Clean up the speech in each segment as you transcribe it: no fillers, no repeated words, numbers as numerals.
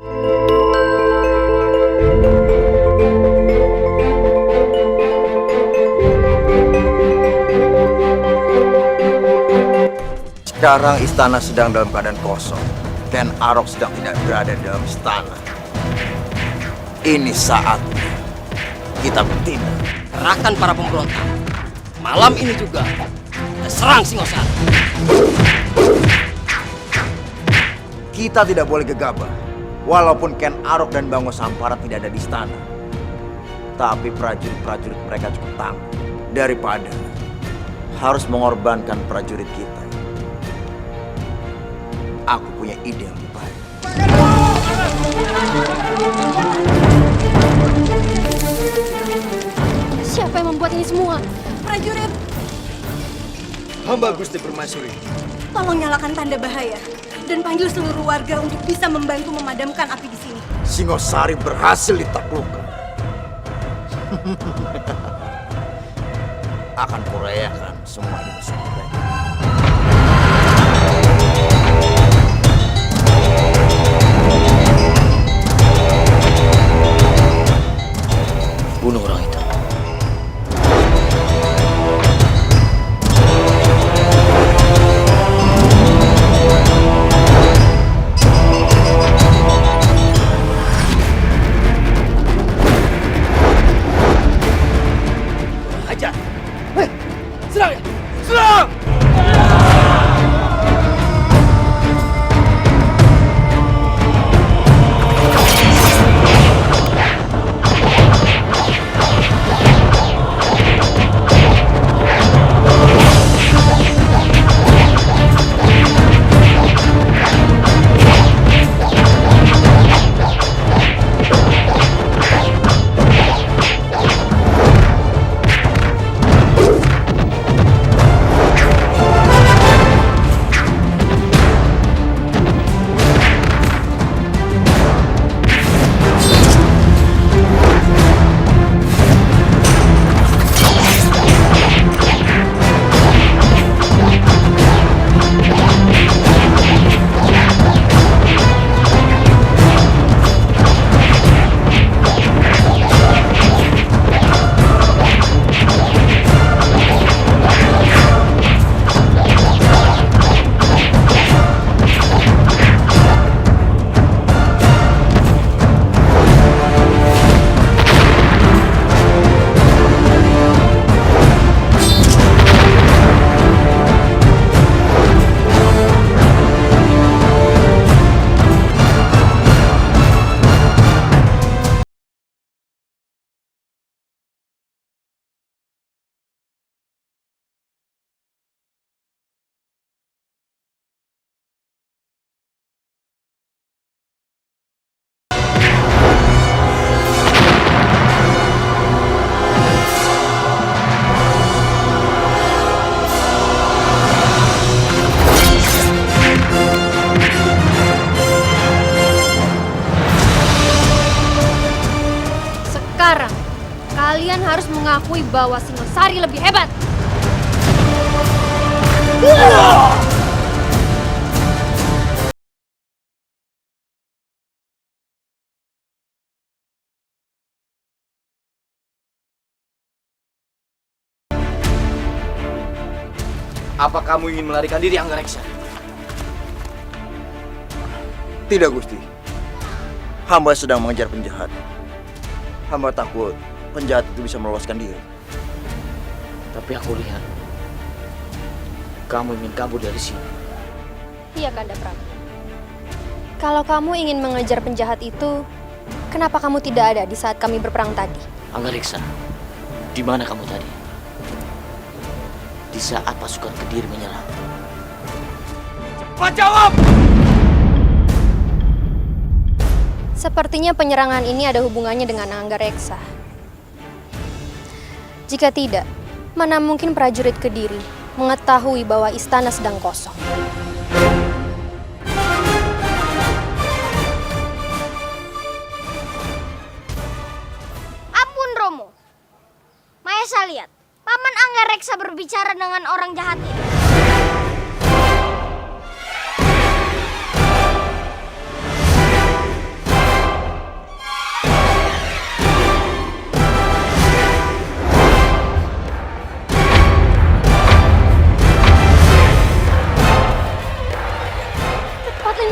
Sekarang istana sedang dalam keadaan kosong. Ken Arok sedang tidak berada di dalam istana. Ini saatnya kita bertindak. Kerahkan para pemberontak. Malam ini juga kita serang Singosari. Kita tidak boleh gegabah. Walaupun Ken Arok dan Bango Sampara tidak ada di istana, tapi prajurit-prajurit mereka cukup tangguh daripada harus mengorbankan prajurit kita. Aku punya ide yang lebih baik. Siapa yang membuat ini semua? Prajurit, Hamba Gusti Permaisuri. tolong nyalakan tanda bahaya dan panggil seluruh warga untuk bisa membantu memadamkan api di sini. Singosari berhasil ditaklukkan. Akan kureakan semua ini bersama mereka. Bunuh orang itu. Ajar. Serang! Serang! Sekarang, kalian harus mengakui bahwa Singosari lebih hebat. Apa kamu ingin melarikan diri, Anggareksa? Tidak, Gusti. Hamba sedang mengejar penjahat. Hamba takut penjahat itu bisa meloloskan diri. Tapi aku lihat kamu ingin kabur dari sini. Iya, Kanda Prabu. Kalau kamu ingin mengejar penjahat itu, kenapa kamu tidak ada di saat kami berperang tadi? Anggareksa, di mana kamu tadi? Di saat pasukan Kediri menyerang. Cepat jawab! Sepertinya penyerangan ini ada hubungannya dengan Anggareksa. Jika tidak, mana mungkin prajurit Kediri mengetahui bahwa istana sedang kosong. Ampun Romo. Maesa lihat, Paman Anggareksa berbicara dengan orang jahat ini.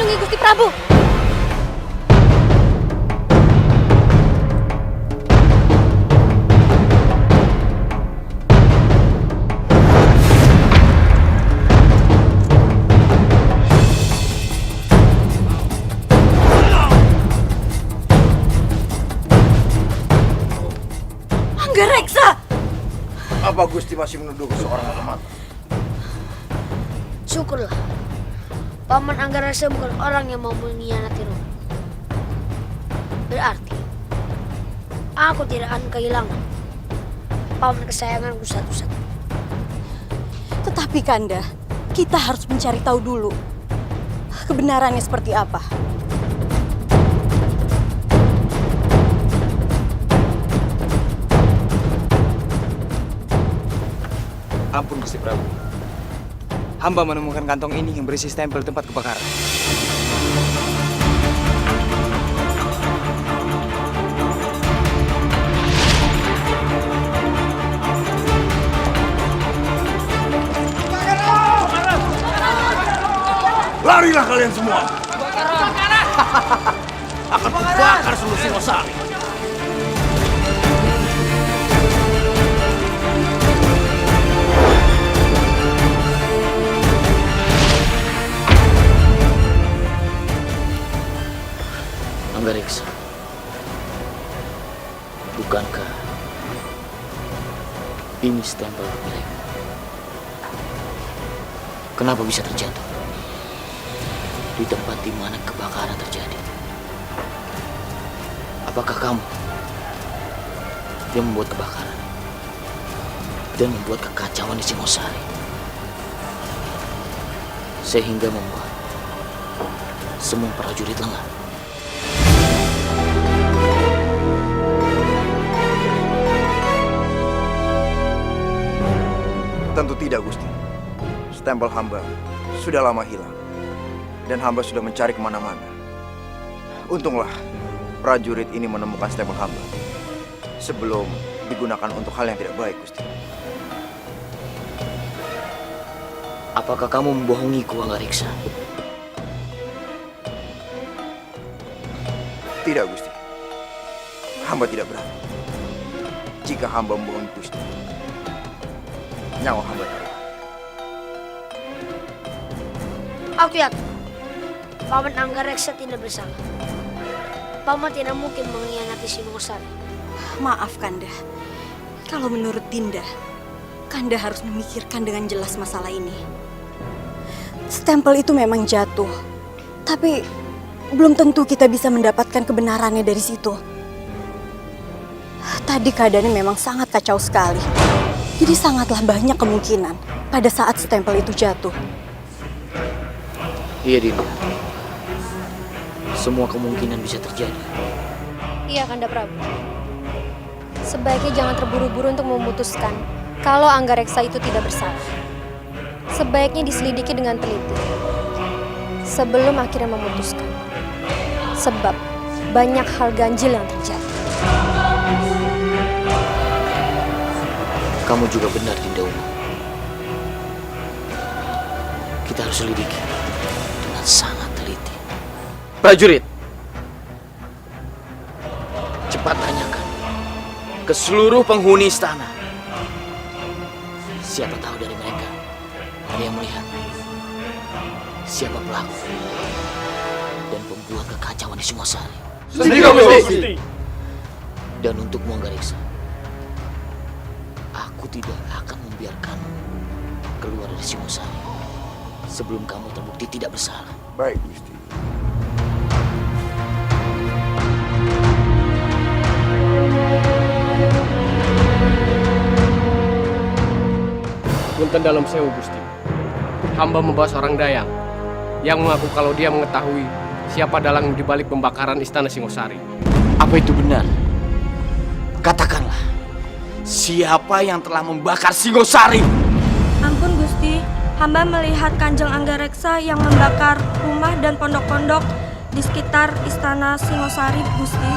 melindungi Gusti Prabu. Anggareksa! Apa Gusti masih menuduh seorang mata-mata? Syukurlah, Paman Anggareksa bukan orang yang mau mengkhianati Romo. Berarti, aku tidak akan kehilangan paman kesayanganku satu-satu. Tetapi Kanda, kita harus mencari tahu dulu kebenarannya seperti apa. Ampun Gusti Prabu. Hamba menemukan kantong ini yang berisi stempel tempat kebakaran. Larilah kalian semua! Akan kubakar seluruh Singosari. Anggareksa, bukankah ini stempel milik? Kenapa bisa terjatuh di tempat di mana kebakaran terjadi? Apakah kamu yang membuat kebakaran dan membuat kekacauan di Singosari sehingga membuat semua prajurit lengah? Tentu tidak, Gusti. Stempel hamba sudah lama hilang, dan hamba sudah mencari kemana-mana. Untunglah prajurit ini menemukan stempel hamba sebelum digunakan untuk hal yang tidak baik, Gusti. Apakah kamu membohongiku, Anggareksa? Tidak, Gusti. Hamba tidak berani. Jika hamba membohongi Gusti, nyawa hamba taruhan. Aku yakin Paman Anggareksa tidak bersalah. Paman tidak mungkin mengkhianati Singosari. Maaf Kanda, kalau menurut Dinda, Kanda harus memikirkan dengan jelas masalah ini. Stempel itu memang jatuh, tapi belum tentu kita bisa mendapatkan kebenarannya dari situ. Tadi keadaannya memang sangat kacau sekali. Jadi sangatlah banyak kemungkinan pada saat stempel itu jatuh. Iya, Dinda. Semua kemungkinan bisa terjadi. Iya, Kanda Prabu. Sebaiknya jangan terburu-buru untuk memutuskan kalau Anggareksa itu tidak bersalah. Sebaiknya diselidiki dengan teliti sebelum akhirnya memutuskan. Sebab banyak hal ganjil yang terjadi. Kamu juga benar, Dinda Uma. Kita harus selidiki dengan sangat teliti. Prajurit, cepat tanyakan ke seluruh penghuni istana. Siapa tahu dari mereka ada yang melihat siapa pelaku dan pembuat kekacauan di Singosari. Dan untuk Anggareksa, aku tidak akan membiarkanmu keluar dari Singosari sebelum kamu terbukti tidak bersalah. Baik, Gusti. Punten dalam sewu, Gusti. Hamba membawa seorang dayang yang mengaku kalau dia mengetahui siapa dalang di balik pembakaran istana Singosari. Apa itu benar? Katakanlah, siapa yang telah membakar Singosari? Ampun Gusti, hamba melihat Kanjeng Anggareksa yang membakar rumah dan pondok-pondok di sekitar istana Singosari, Gusti.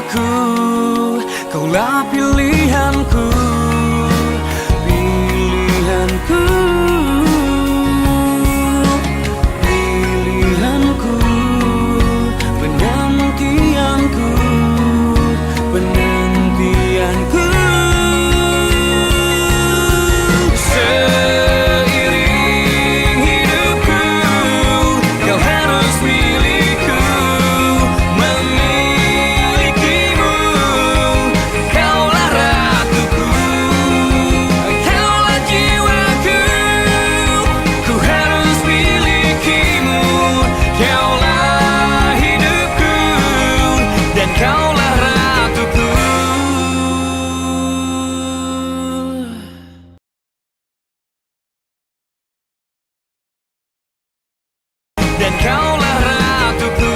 hidupku, kaulah pilihanku, pilihanku, pilihanku, penantianku, penantianku. Seiring hidupku, kau harus milikku, memilikimu. Kaulah ratuku, kaulah jiwaku, ku harus milikimu. Kaulah hidupku, dan kaulah ratuku. Dan kaulah ratuku.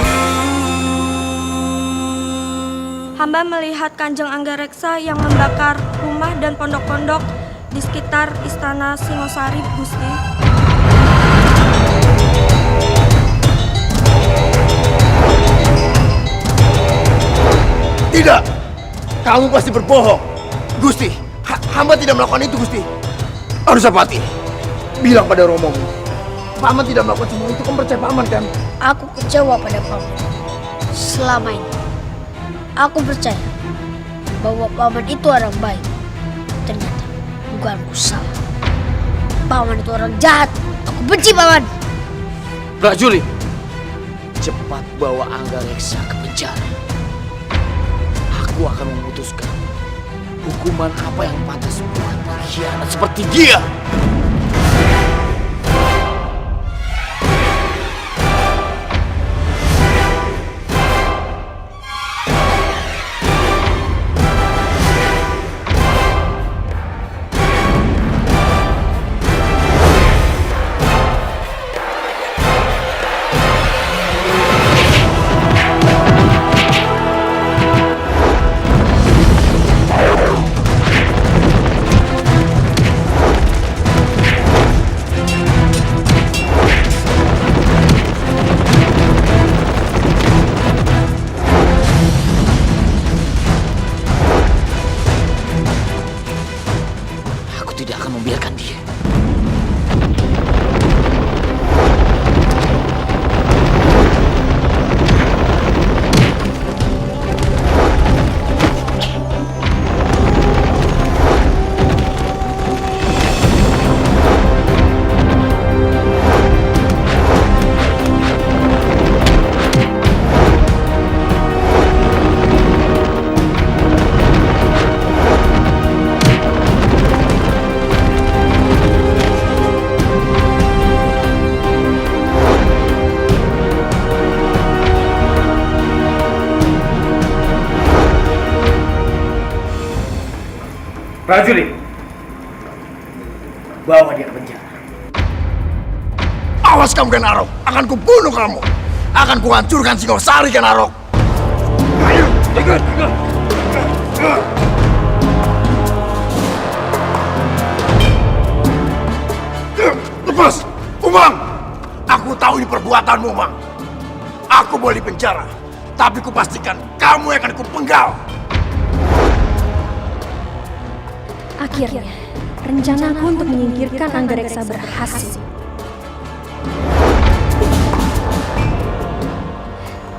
Hamba melihat Kanjeng Anggareksa yang membakar rumah dan pondok-pondok di sekitar Istana Singosari, Gusti. Tidak! Kamu pasti berbohong. Gusti, hamba tidak melakukan itu, Gusti. Anusapati, bilang pada Romomu. Paman tidak melakukan semua itu, kamu percaya Paman kan? Aku kecewa pada Paman. Selama ini, aku percaya bahwa Paman itu orang baik. Ternyata, dugaanku salah. Paman itu orang jahat. Aku benci Paman. Prajurit, cepat bawa Anggareksa ke penjara. Aku akan memutuskan hukuman apa yang pantas buat pengkhianat seperti dia. Aku tidak akan membiarkan dia. Prajurit, bawa dia ke penjara. Awas kamu, Ken Arok, akan kubunuh kamu. Akan kuhancurkan Singosari, Ken Arok. Ayo, ikut. Lepas, Umang. Aku tahu ini perbuatanmu, Umang. Aku boleh di penjara, tapi kupastikan kamu yang akan kupenggal. Akhirnya, rencanaku untuk menyingkirkan Anggareksa berhasil.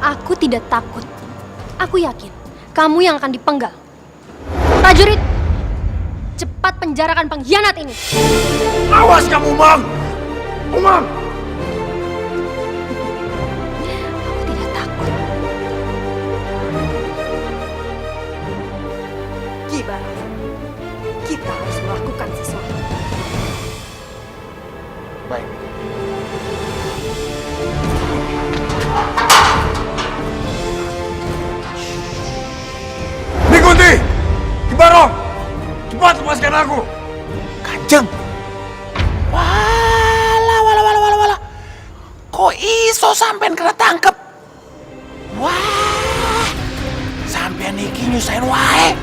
Aku tidak takut. Aku yakin kamu yang akan dipenggal. Prajurit, cepat penjarakan pengkhianat ini. Awas kamu, Umang! Umang! Aku tidak takut. Kibar, kita harus melakukan sesuatu. Baik. Nikunti! Kibaro! Cepat lepaskan aku! Kanjeng. Wala. Kok iso sampean kena tangkep? Wah. Sampean iki nyusahin wae.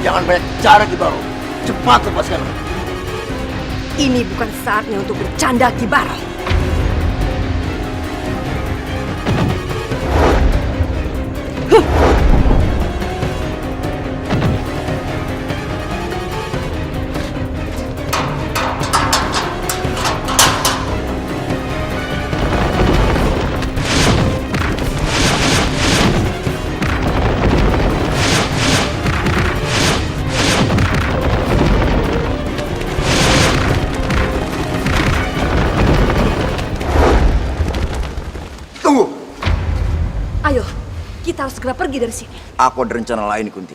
Jangan banyak cara, Kibaro. Cepat lepaskan aku. Ini bukan saatnya untuk bercanda, Kibar. Kita harus segera pergi dari sini. Aku ada rencana lain, Kunti.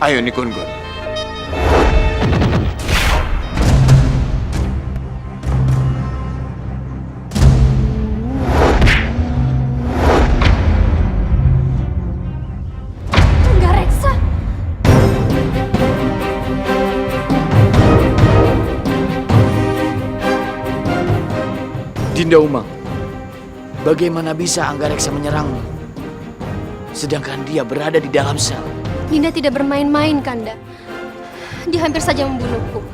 Ayo Nikun-kun. Anggareksa. Dinda Umang, bagaimana bisa Anggareksa menyerangmu? Sedangkan dia berada di dalam sel. Dinda tidak bermain-main, Kanda. Dia hampir saja membunuhku.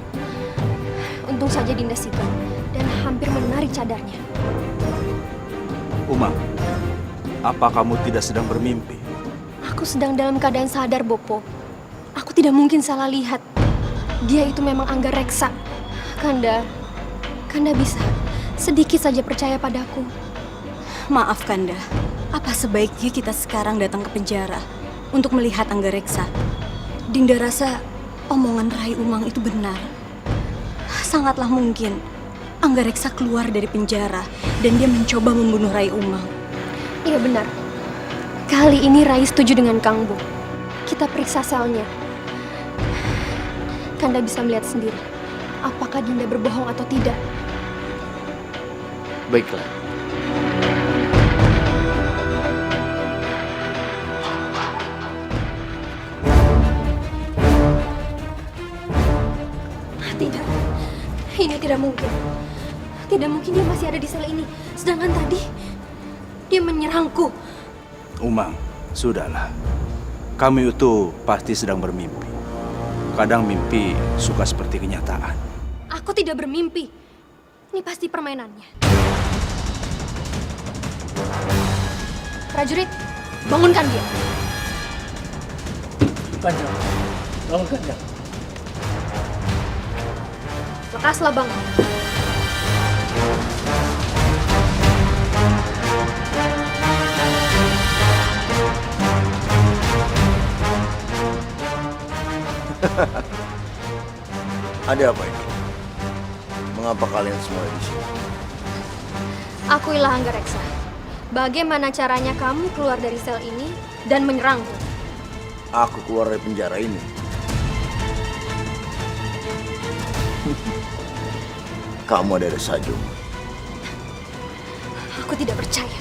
Untung saja Dinda sigap dan hampir menarik cadarnya. Umang, apa kamu tidak sedang bermimpi? Aku sedang dalam keadaan sadar, Bopo. Aku tidak mungkin salah lihat. Dia itu memang Anggareksa. Kanda bisa sedikit saja percaya padaku. Maaf Kanda, apa sebaiknya kita sekarang datang ke penjara untuk melihat Anggareksa? Dinda rasa omongan Rai Umang itu benar. Sangatlah mungkin Anggareksa keluar dari penjara dan dia mencoba membunuh Rai Umang. Iya benar. Kali ini Rai setuju dengan Kang Bu. Kita periksa selnya. Kanda bisa melihat sendiri apakah Dinda berbohong atau tidak. Baiklah. Tidak. Ini tidak mungkin. Tidak mungkin dia masih ada di sel ini. Sedangkan tadi dia menyerangku. Umang, sudahlah. Kami itu pasti sedang bermimpi. Kadang mimpi suka seperti kenyataan. Aku tidak bermimpi. Ini pasti permainannya. Prajurit, bangunkan dia. Kanjeng, bangun Kanjeng. Lekaslah bangun. Ada apa ini? Mengapa kalian semua di sini? Akuilah Anggareksa. Bagaimana caranya kamu keluar dari sel ini dan menyerangku? Aku keluar dari penjara ini. Kamu ada saja. Aku tidak percaya.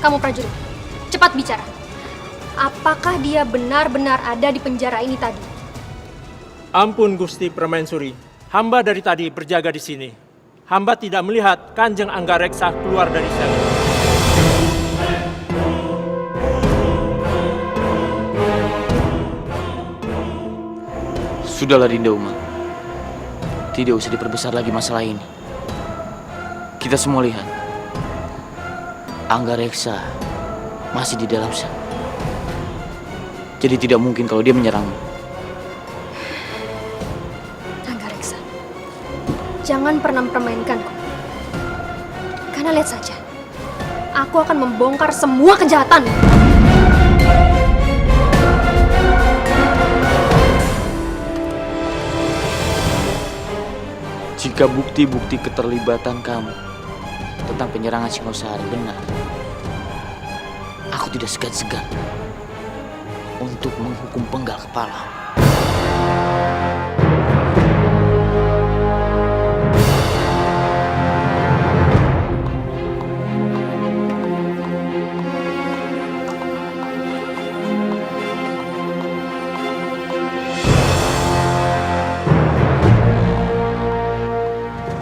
Kamu prajurit, cepat bicara. Apakah dia benar-benar ada di penjara ini tadi? Ampun Gusti Permaisuri, hamba dari tadi berjaga di sini. Hamba tidak melihat Kanjeng Anggareksa keluar dari sel. Sudahlah Dinda Umang. Tidak usah diperbesar lagi masalah ini. Kita semua lihat. Anggareksa masih di dalam sel. Jadi tidak mungkin kalau dia menyerangmu. Anggareksa, jangan pernah mempermainkanku. Karena lihat saja, aku akan membongkar semua kejahatan. Jika bukti-bukti keterlibatan kamu tentang penyerangan Singosari benar, aku tidak segan-segan untuk menghukum penggal kepala.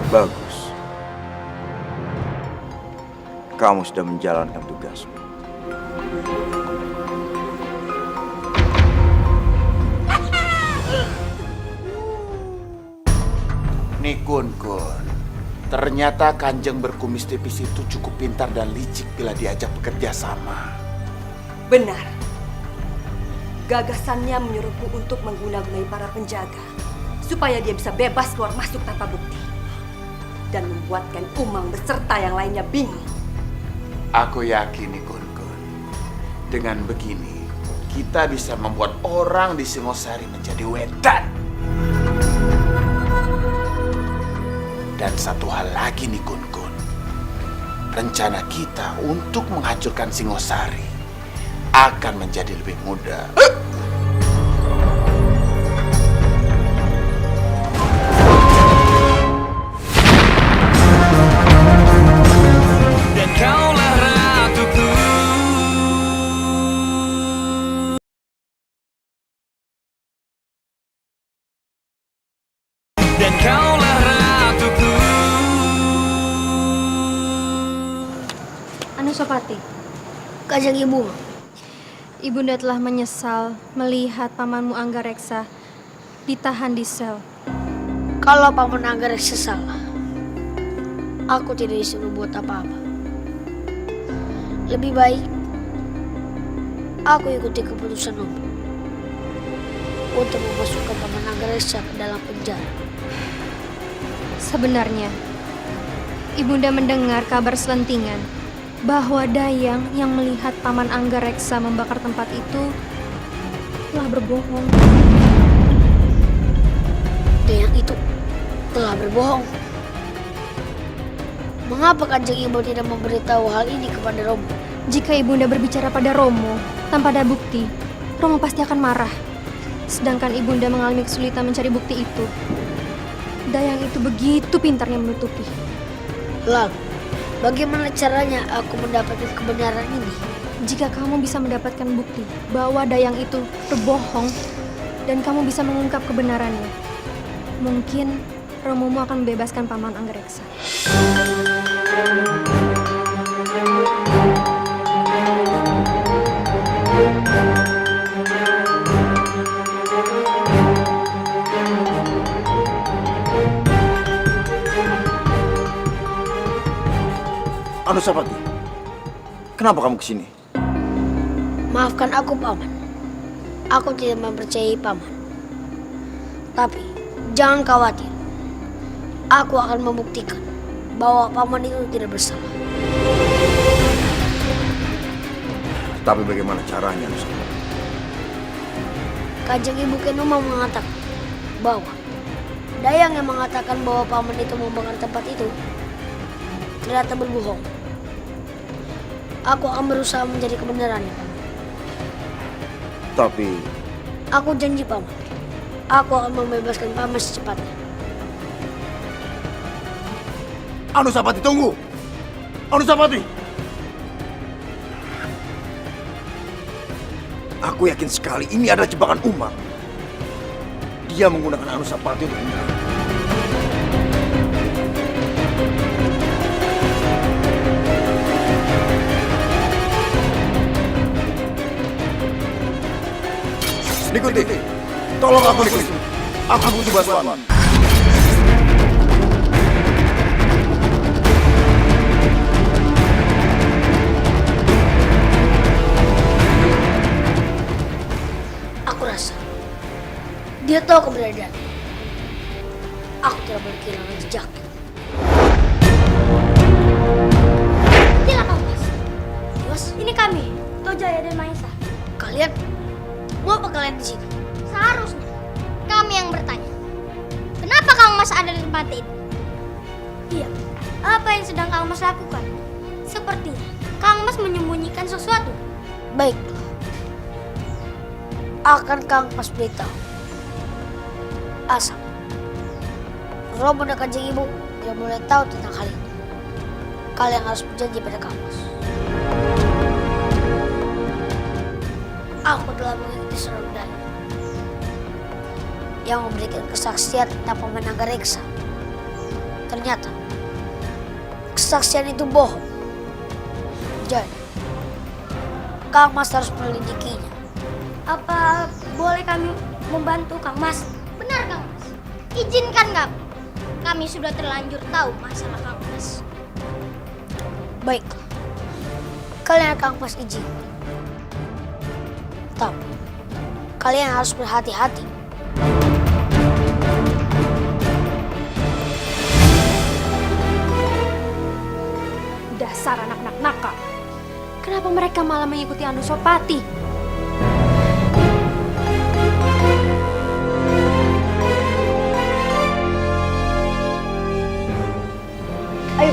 Bagus. Kamu sudah menjalankan tugasmu. Nikun-kun, ternyata Kanjeng berkumis tipis itu cukup pintar dan licik bila diajak bekerja sama. Benar. Gagasannya menyuruhku untuk mengguna-gunai para penjaga supaya dia bisa bebas keluar masuk tanpa bukti dan membuatkan Umang beserta yang lainnya bingung. Aku yakin nih Kun-Kun, dengan begini kita bisa membuat orang di Singosari menjadi wedan. Dan satu hal lagi nih Kun-Kun, rencana kita untuk menghancurkan Singosari akan menjadi lebih mudah. Dan kaulah ratuku. Dan kaulah ratuku. Anusapati, Kanjeng Ibu, Ibunda telah menyesal melihat pamanmu Anggareksa ditahan di sel. kalau Paman Anggareksa salah, aku tidak disuruh buat apa-apa. Lebih baik aku ikuti keputusan Om untuk memasukkan Paman Anggareksa ke dalam penjara. Sebenarnya, Ibunda mendengar kabar selentingan bahwa Dayang yang melihat Paman Anggareksa membakar tempat itu telah berbohong. Dayang itu telah berbohong. Mengapa Kanjeng Ibu tidak memberitahu hal ini kepada Romo? Jika Ibunda berbicara pada Romo tanpa ada bukti, Romo pasti akan marah. Sedangkan Ibunda mengalami kesulitan mencari bukti itu. Dayang itu begitu pintarnya menutupi. Lalu, bagaimana caranya aku mendapatkan kebenaran ini? Jika kamu bisa mendapatkan bukti bahwa Dayang itu berbohong dan kamu bisa mengungkap kebenarannya, mungkin Romomu akan membebaskan Paman Anggareksa. Anusapati, kenapa kamu kesini? Maafkan aku, Paman. Aku tidak mempercayai Paman. Tapi, jangan khawatir. Aku akan membuktikan bahwa Paman itu tidak bersalah. Tapi bagaimana caranya, Anusapati? Kanjeng Ibu Kenuma mengatakan bahwa Dayang yang mengatakan bahwa Paman itu membakar tempat itu ternyata berbohong. Aku akan berusaha mencari kebenarannya, Paman. Tapi Aku janji, Paman. Aku akan membebaskan Paman secepatnya. Anusapati, tunggu! Anusapati! Aku yakin sekali ini adalah jebakan Umar. Dia menggunakan Anusapati untuk menyerang. Ikuti, tolong aku ikuti. Aku butuh bantuan. Aku rasa dia tahu keberadaan. Aku tidak boleh kehilangan jejak. Tidak, Kang Mas. Bos, ini kami, Tojaya dan Maesa. Kalian mau apa kalian di sini? Seharusnya kami yang bertanya. Kenapa Kang Mas ada di tempat ini? Iya, apa yang sedang Kang Mas lakukan? Sepertinya Kang Mas menyembunyikan sesuatu. Baiklah. Akan Kang Mas beritahu. Asal Romo dan Kanjeng Ibu tidak boleh tahu tentang hal ini. Kalian harus berjanji pada Kang Mas. Aku telah mengikuti seorang Dayang yang memberikan kesaksian tentang Paman Anggareksa. Ternyata kesaksian itu bohong. Jadi Kang Mas harus menyelidikinya. Apa boleh kami membantu Kang Mas? Benar Kang Mas. Izinkan kami. Kami sudah terlanjur tahu masalah Kang Mas. Baiklah. Kalian Kang Mas izin. Tapi kalian harus berhati-hati. Dasar anak-anak nakal. Kenapa mereka malah mengikuti Anusapati? Ayo.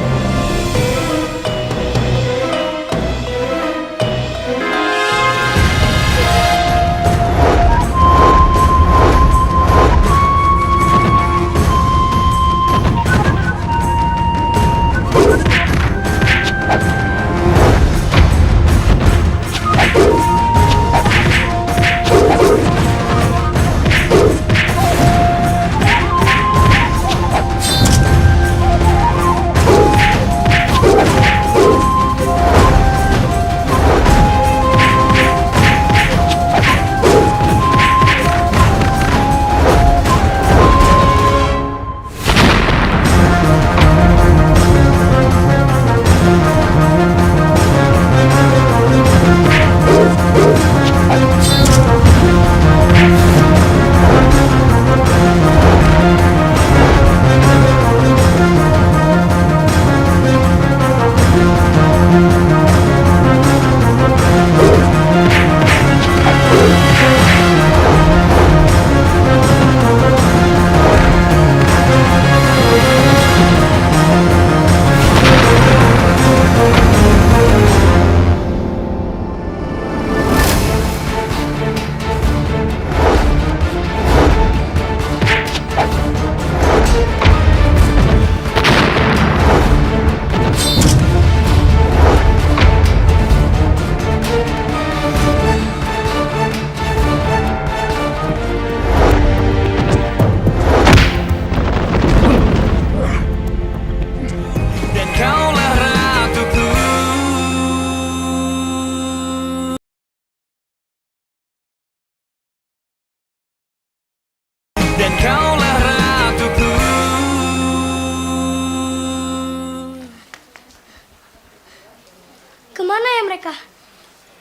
Dan kaulah ratuku. Dan kaulah ratuku. Kemana ya mereka?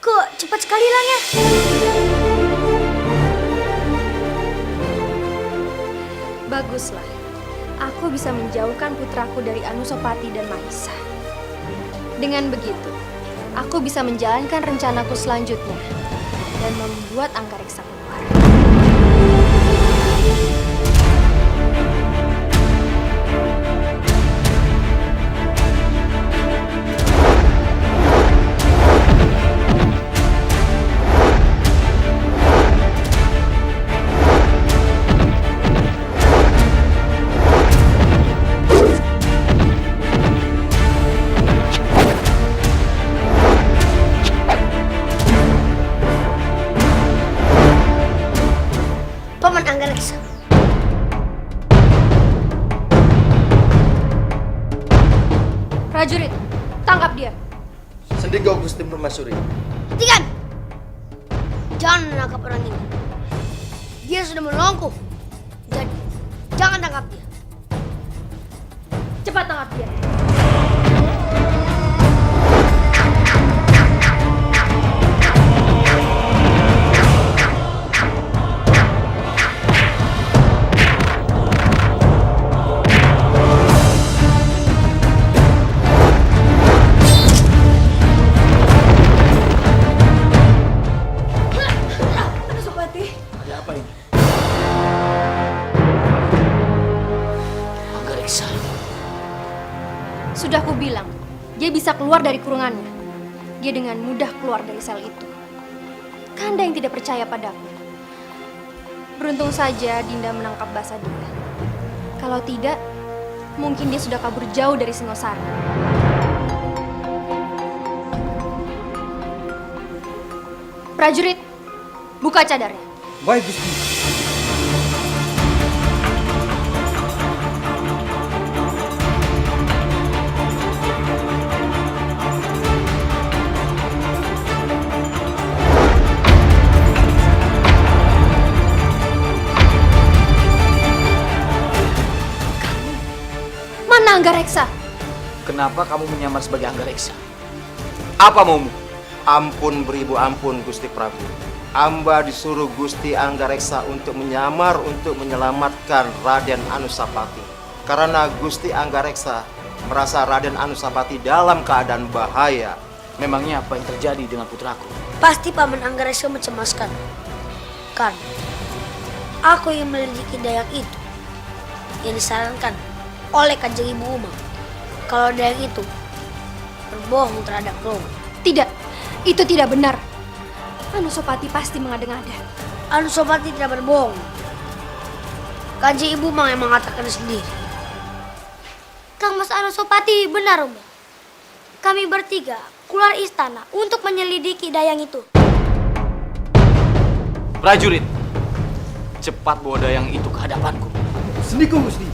Kok cepat sekali hilangnya? Baguslah. Aku bisa menjauhkan putraku dari Anusapati dan Mahisa. Dengan begitu, aku bisa menjalankan rencanaku selanjutnya dan membuat Anggareksa keluar. Paman Anggareksa. Prajurit, tangkap dia. Sendigo Gusti Permaisuri. Hentikan! Jangan menangkap orang ini. Dia sudah menolongku. Jadi, jangan tangkap dia. Cepat tangkap dia. Anusapati. Ada apa ini? Anggareksa. Sudah aku bilang, dia bisa keluar dari kurungannya. Dia dengan mudah keluar dari sel itu. Kanda yang tidak percaya padaku. Beruntung saja Dinda menangkap basah dia. Kalau tidak, mungkin dia sudah kabur jauh dari Singosari. Prajurit, buka cadarnya. Baik, Gusti. Mana Anggareksa? Kenapa kamu menyamar sebagai Anggareksa? Apa maumu? Ampun beribu ampun Gusti Prabu. Amba disuruh Gusti Anggareksa untuk menyamar untuk menyelamatkan Raden Anusapati. Karena Gusti Anggareksa merasa Raden Anusapati dalam keadaan bahaya. Memangnya apa yang terjadi dengan putraku? Pasti Paman Anggareksa mencemaskan. Kan, aku yang menyelidiki Dayang itu yang disarankan oleh Kanjeng Ibu Umang. Kalau Dayang itu berbohong terhadap Romo. Tidak, itu tidak benar. Anusapati pasti mengada-ngada. Anusapati tidak berbohong. Kanjeng Ibu Umang yang mengatakan sendiri. Kang Mas Anusapati benar, Romo. Kami bertiga keluar istana untuk menyelidiki Dayang itu. Prajurit, cepat bawa Dayang itu ke hadapanku. Sendiku, Gusti.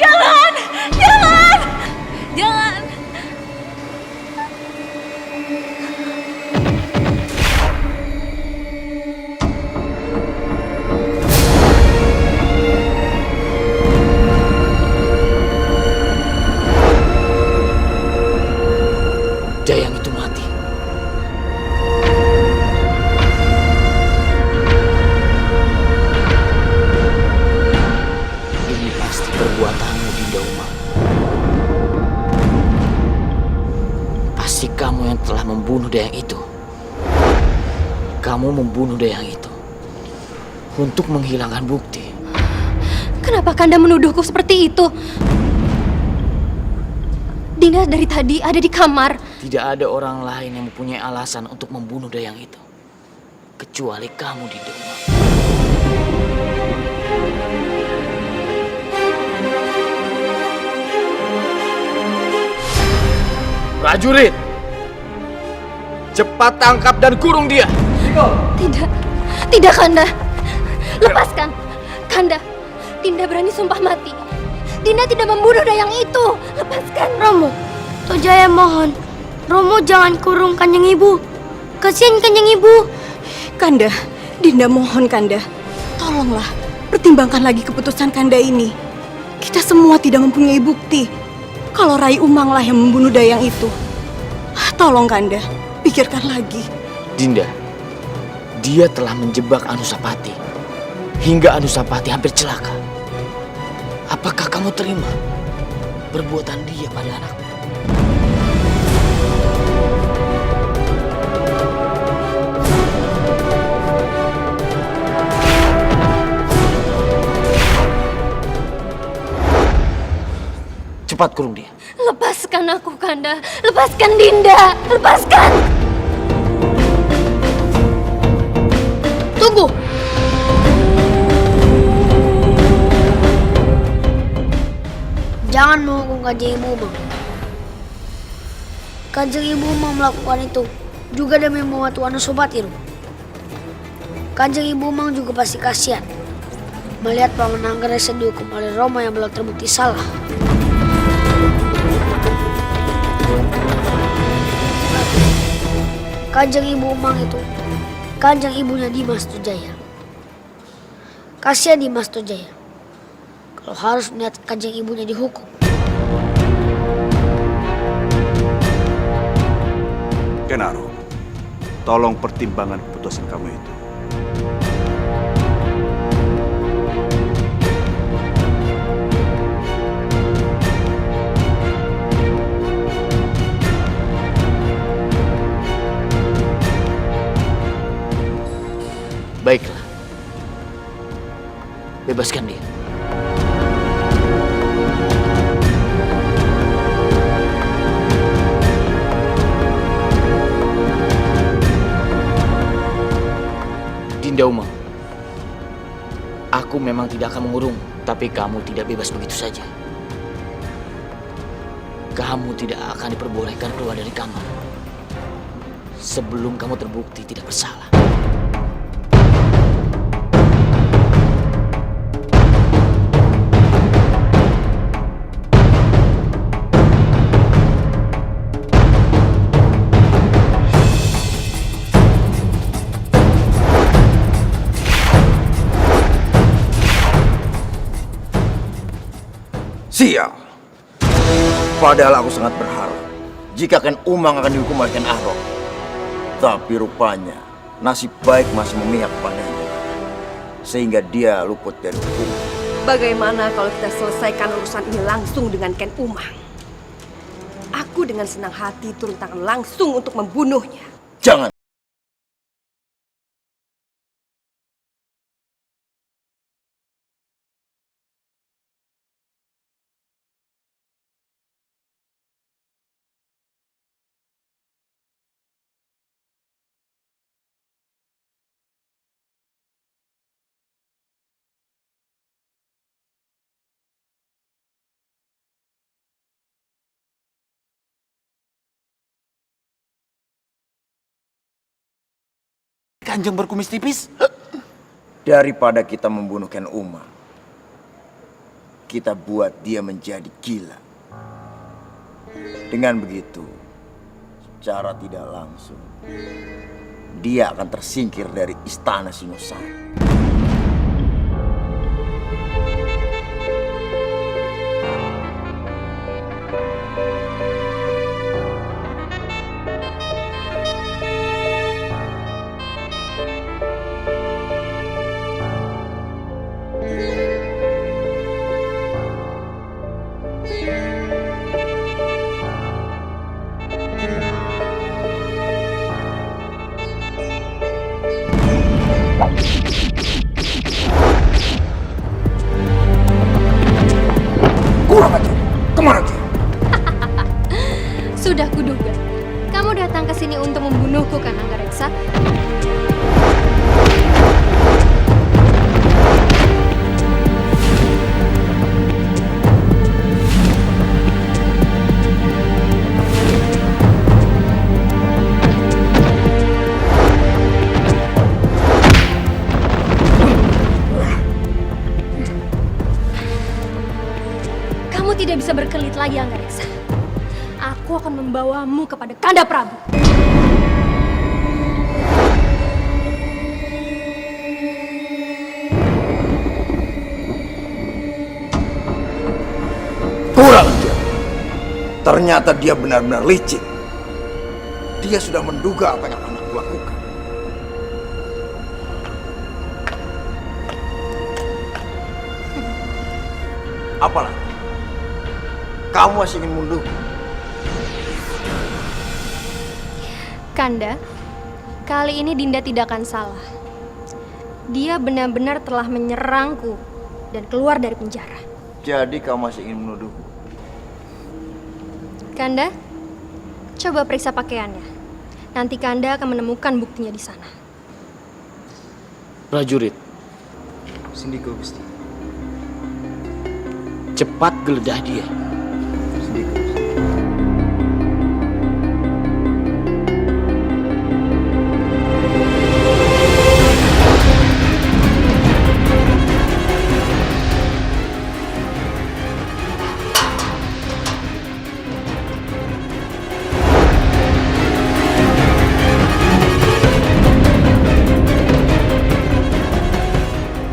Jangan! Jangan! Jangan! Dayang itu mati. Ini pasti perbuatanmu, Dinda Umang. Pasti kamu yang telah membunuh Dayang itu. Kamu membunuh Dayang itu untuk menghilangkan bukti. Kenapa Kanda menuduhku seperti itu? Dinda dari tadi ada di kamar. Tidak ada orang lain yang mempunyai alasan untuk membunuh Dayang itu. Kecuali kamu, Dinda Umang. Prajurit! Cepat tangkap dan kurung dia! Tidak, tidak Kanda. Lepaskan. Kanda, Dinda berani sumpah mati. Dinda tidak membunuh Dayang itu. Lepaskan. Romo, Tojaya mohon. Romo jangan kurung Kanjeng Ibu. Kasihan Kanjeng Ibu. Kanda, Dinda mohon Kanda. Tolonglah, pertimbangkan lagi keputusan Kanda ini. Kita semua tidak mempunyai bukti kalau Rai Umanglah yang membunuh Dayang itu. Tolong Kanda, pikirkan lagi. Dinda, dia telah menjebak Anusapati hingga Anusapati hampir celaka. Apakah kamu terima perbuatan dia pada anakmu? Cepat kurung dia. Lepaskan aku, Kanda. Lepaskan Dinda. Lepaskan. Tunggu. Jangan menghukum Kanjeng Ibu Umang. Kanjeng Ibu Umang melakukan itu juga demi membantu Anusapati. Kanjeng Ibu Umang juga pasti kasihan melihat Paman Anggareksa dihukum oleh Romo yang belum terbukti salah. Kanjeng Ibu Umang itu kanjeng ibunya Dimas Tojaya. Kasihan Dimas Tojaya kalau harus melihat kanjeng ibunya dihukum. Kenaro, tolong pertimbangan keputusan kamu itu. Baiklah. Bebaskan dia. Dinda Umang, aku memang tidak akan mengurung, tapi kamu tidak bebas begitu saja. Kamu tidak akan diperbolehkan keluar dari kamar sebelum kamu terbukti tidak bersalah. Sial. Padahal aku sangat berharap jika Ken Umang akan dihukum oleh Ken Arok. Tapi rupanya nasib baik masih memihak padanya. sehingga dia luput dari hukum. Bagaimana kalau kita selesaikan urusan ini langsung dengan Ken Umang? Aku dengan senang hati turun tangan langsung untuk membunuhnya. Jangan. Kanjeng berkumis tipis? Daripada kita membunuh Ken Umang, kita buat dia menjadi gila. Dengan begitu, secara tidak langsung, dia akan tersingkir dari istana Singosari. Kurang aja, kemana dia? Sudah kuduga. Kamu datang ke sini untuk membunuhku kan, Anggareksa? Kamu tidak bisa berkelit lagi, Anggareksa. Aku akan membawamu kepada Kanda Prabu. Kurang aja. Ternyata dia benar-benar licik. Dia sudah menduga apa yang akan aku lakukan. Apalah? Kamu masih ingin mundur? Kanda, kali ini Dinda tidak akan salah. Dia benar-benar telah menyerangku dan keluar dari penjara. Jadi kamu masih ingin menuduhku? Kanda, coba periksa pakaiannya. Nanti Kanda akan menemukan buktinya di sana. Prajurit, Sindiko Gusti. cepat geledah dia. Sindiko Gusti.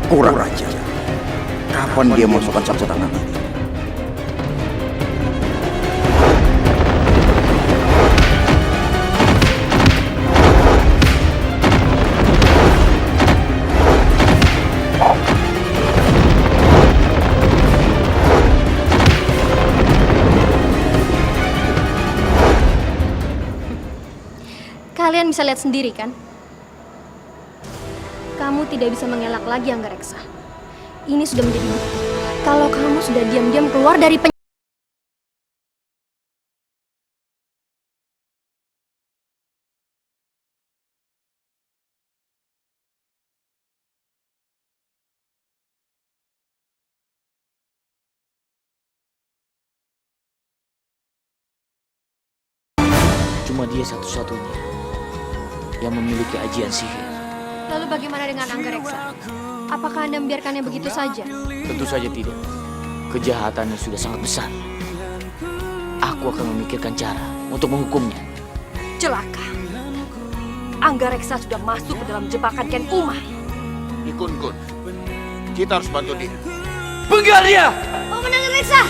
Kurang aja. Kapan dia mau sopan campur tangan ini? Kalian bisa lihat sendiri kan? Kamu tidak bisa mengelak lagi, Anggareksa. Ini sudah menjadi bukti. Kalau kamu sudah diam-diam keluar dari penjara. Cuma dia satu-satunya yang memiliki ajian sihir. Lalu bagaimana dengan Anggareksa? Apakah Anda membiarkannya begitu saja? Tentu saja tidak. Kejahatannya sudah sangat besar. Aku akan memikirkan cara untuk menghukumnya. Celaka. Anggareksa sudah masuk ke dalam jebakan Ken Umang. Nikun-kun, kita harus bantu dia. Penggal dia! Paman Anggareksa!